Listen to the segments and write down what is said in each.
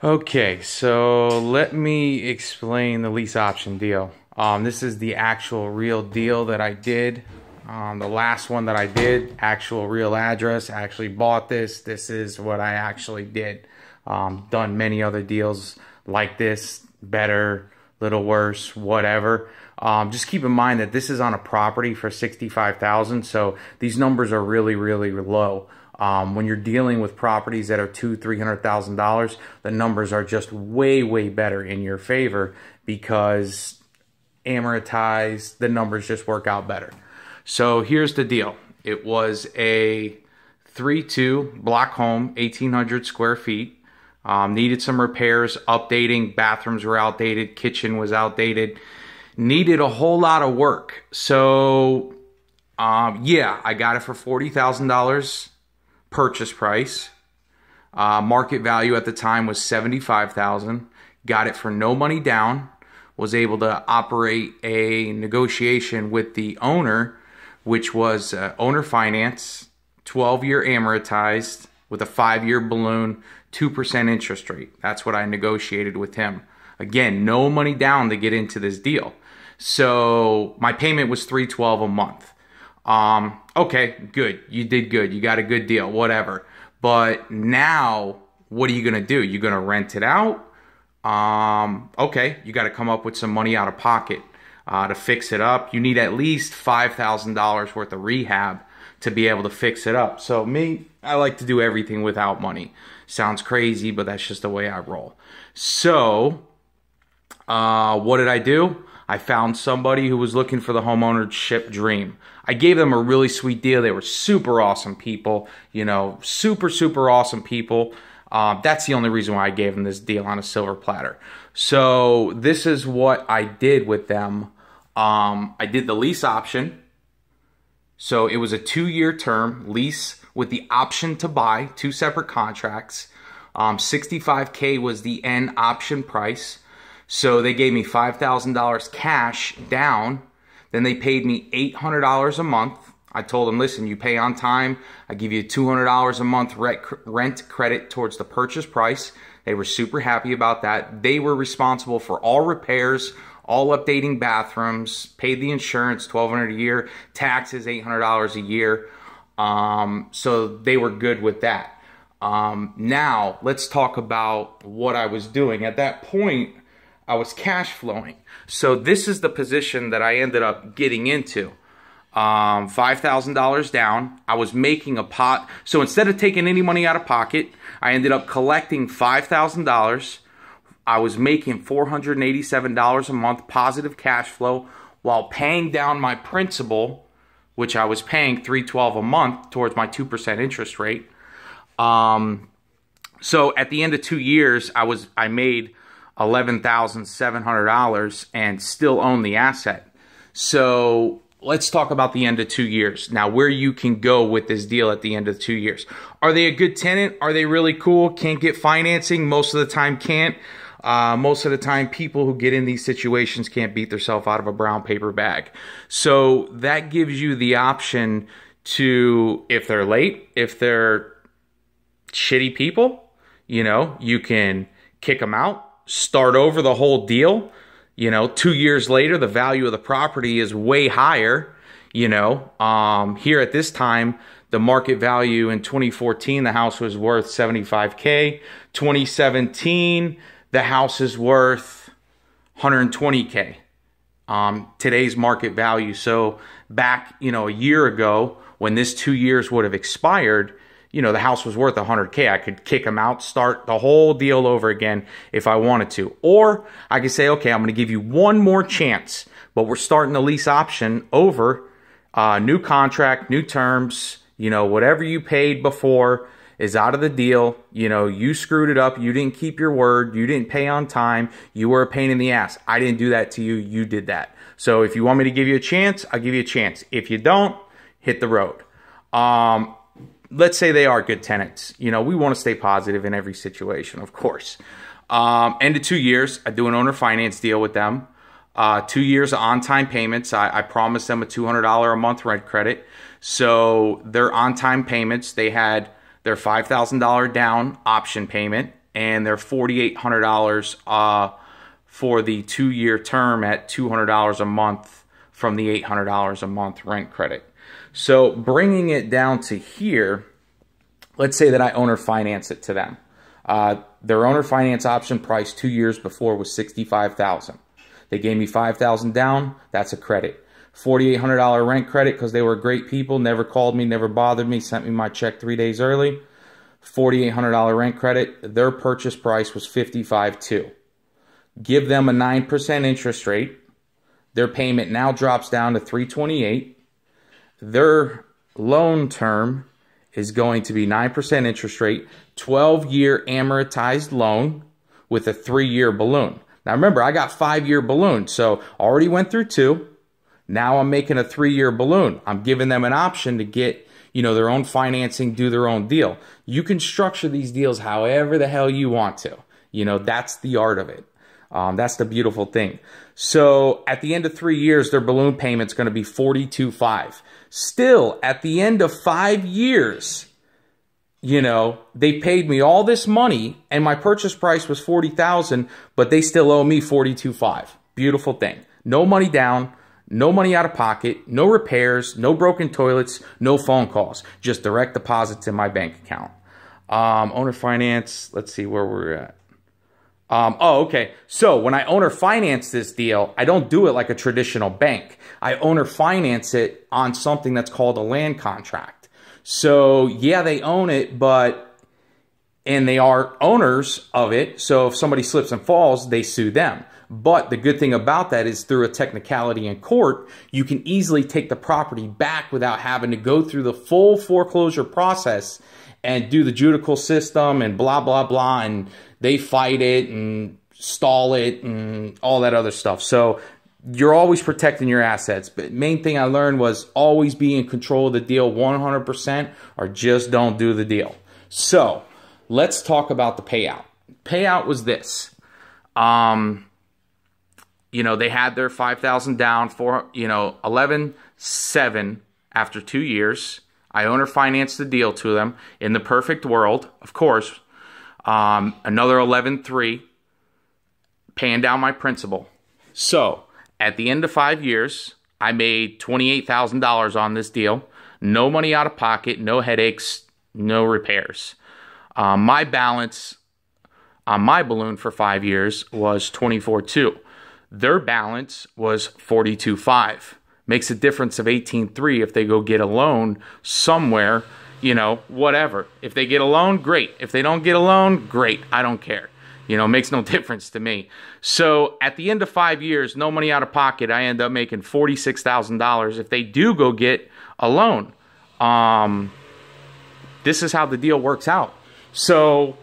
Okay, so let me explain the lease option deal. This is the actual real deal that I did. The last one that I did, actual real address, actually bought this. This is what I actually did. Done many other deals like this, better, little worse, whatever. Just keep in mind that this is on a property for $65,000, so these numbers are really, really low. When you're dealing with properties that are $200,000-$300,000, the numbers are just way, way better in your favor because amortized, the numbers just work out better. So here's the deal. It was a 3-2 block home, 1,800 square feet. Needed some repairs, updating. Bathrooms were outdated. Kitchen was outdated. Needed a whole lot of work. So, yeah, I got it for $40,000 purchase price. Market value at the time was $75,000. Got it for no money down. Was able to operate a negotiation with the owner, which was owner finance, 12-year amortized with a 5-year balloon, 2% interest rate. That's what I negotiated with him. Again, no money down to get into this deal. So my payment was $312 a month. Okay, good. You did good. You got a good deal, whatever. But now, what are you going to do? You're going to rent it out? Okay, you got to come up with some money out of pocket to fix it up. You need at least $5,000 worth of rehab to be able to fix it up. So me, I like to do everything without money. Sounds crazy, but that's just the way I roll. So, what did I do? I found somebody who was looking for the homeownership dream. I gave them a really sweet deal. They were super awesome people, you know, super, super awesome people. That's the only reason why I gave them this deal on a silver platter. So this is what I did with them. I did the lease option. So it was a 2-year term lease with the option to buy, 2 separate contracts. $65K was the end option price. So they gave me $5,000 cash down. Then they paid me $800 a month. I told them, listen, you pay on time. I give you $200 a month rent credit towards the purchase price. They were super happy about that. They were responsible for all repairs, all updating bathrooms, paid the insurance, $1,200 a year, taxes, $800 a year. So they were good with that. Now, let's talk about what I was doing. At that point, I was cash flowing. So this is the position that I ended up getting into. $5,000 down. I was making a pot. So instead of taking any money out of pocket, I ended up collecting $5,000. I was making $487 a month positive cash flow while paying down my principal, which I was paying $312 a month towards my 2% interest rate. So at the end of 2 years, I made $11,700 and still own the asset. So let's talk about the end of 2 years. Now, where you can go with this deal at the end of 2 years. Are they a good tenant? Are they really cool? Can't get financing? Most of the time can't. Most of the time, people who get in these situations can't beat themselves out of a brown paper bag. So that gives you the option to, if they're late, if they're shitty people, you know, you can kick them out, start over the whole deal. You know, 2 years later, the value of the property is way higher. You know, here at this time, the market value in 2014, the house was worth $75K. 2017, the house is worth $120K. Today's market value. So back, you know, a year ago, when this 2 years would have expired, you know, the house was worth $100K. I could kick them out, start the whole deal over again if I wanted to. Or I could say, okay, I'm going to give you one more chance, but we're starting the lease option over. New contract, new terms, you know, whatever you paid before is out of the deal. You know, you screwed it up. You didn't keep your word. You didn't pay on time. You were a pain in the ass. I didn't do that to you. You did that. So if you want me to give you a chance, I'll give you a chance. If you don't, hit the road. Let's say they are good tenants. You know, we want to stay positive in every situation, of course. End of 2 years, I do an owner finance deal with them. 2 years of on-time payments. I promised them a $200 a month rent credit. So their on-time payments, they had their $5,000 down option payment. and they're $4,800 for the 2-year term at $200 a month from the $800 a month rent credit. So bringing it down to here, let's say that I owner finance it to them. Their owner finance option price 2 years before was $65,000. They gave me $5,000 down. That's a credit. $4,800 rent credit because they were great people, never called me, never bothered me, sent me my check 3 days early. $4,800 rent credit. Their purchase price was $55,200. Give them a 9% interest rate. Their payment now drops down to $328. Their loan term is going to be 9% interest rate, 12-year amortized loan with a 3-year balloon. Now remember, I got 5-year balloon, so already went through 2. Now I'm making a 3-year balloon. I'm giving them an option to get, their own financing, do their own deal. You can structure these deals however the hell you want to. That's the art of it. That's the beautiful thing. So at the end of 3 years, their balloon payment's going to be $42,500. Still, at the end of 5 years, they paid me all this money and my purchase price was $40,000, but they still owe me $42,500. Beautiful thing. No money down, no money out of pocket, no repairs, no broken toilets, no phone calls, just direct deposits in my bank account. Owner finance, let's see where we're at. Okay. So when I owner finance this deal, I don't do it like a traditional bank. I owner finance it on something that's called a land contract. So yeah, they own it, and they are owners of it. So if somebody slips and falls, they sue them. But the good thing about that is through a technicality in court, you can easily take the property back without having to go through the full foreclosure process and do the judicial system and blah, blah, blah. And they fight it and stall it and all that other stuff. So you're always protecting your assets. But main thing I learned was always be in control of the deal 100% or just don't do the deal. So let's talk about the payout. Payout was this. They had their $5,000 down for, $11,700 after 2 years. I owner financed the deal to them in the perfect world, of course. Another $11,300 paying down my principal. So at the end of 5 years, I made $28,000 on this deal. No money out of pocket, no headaches, no repairs. My balance on my balloon for 5 years was $24,200. Their balance was $42,500. Makes a difference of $18,300 if they go get a loan somewhere, whatever. If they get a loan, great. If they don't get a loan, great. I don't care. Makes no difference to me. So at the end of 5 years, no money out of pocket, I end up making $46,000 if they do go get a loan. This is how the deal works out. So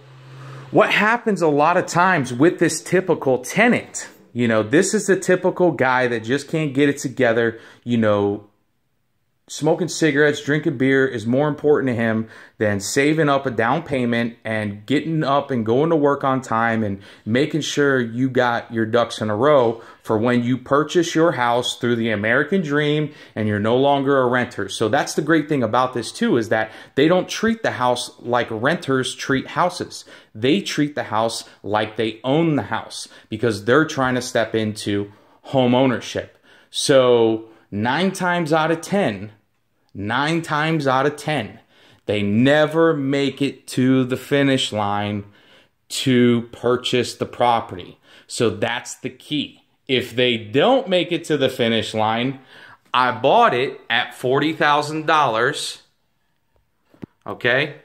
what happens a lot of times with this typical tenant, this is the typical guy that just can't get it together. Smoking cigarettes, drinking beer is more important to him than saving up a down payment and getting up and going to work on time and making sure you got your ducks in a row for when you purchase your house through the American dream and you're no longer a renter. So that's the great thing about this too, is that they don't treat the house like renters treat houses. They treat the house like they own the house because they're trying to step into home ownership. So 9 times out of 10, they never make it to the finish line to purchase the property. So that's the key. If they don't make it to the finish line, I bought it at $40,000. Okay.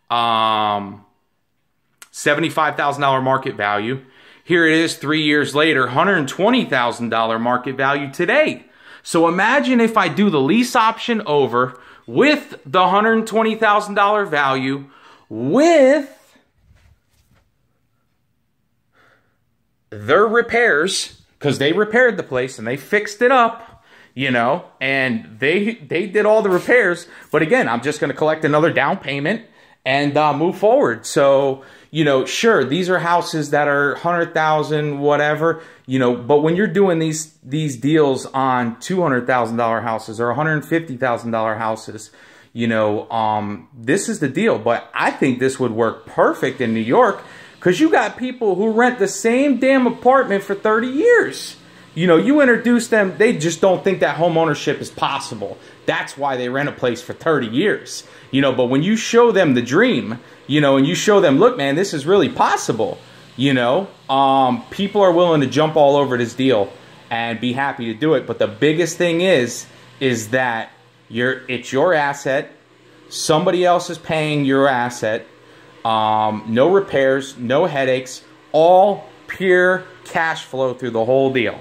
$75,000 market value. Here it is 3 years later, $120,000 market value today. So imagine if I do the lease option over with the $120,000 value with their repairs, because they repaired the place and they fixed it up, and they did all the repairs. But again, I'm just going to collect another down payment and move forward. So, sure, these are houses that are 100,000, whatever, but when you're doing these deals on $200,000 houses or $150,000 houses, this is the deal. But I think this would work perfect in New York Because you got people who rent the same damn apartment for 30 years. You know, you introduce them, they just don't think that home ownership is possible. That's why they rent a place for 30 years. You know, but when you show them the dream, you know, and you show them, look, man, this is really possible, you know, people are willing to jump all over this deal and be happy to do it. But the biggest thing is that it's your asset. Somebody else is paying your asset. No repairs, no headaches, all pure cash flow through the whole deal.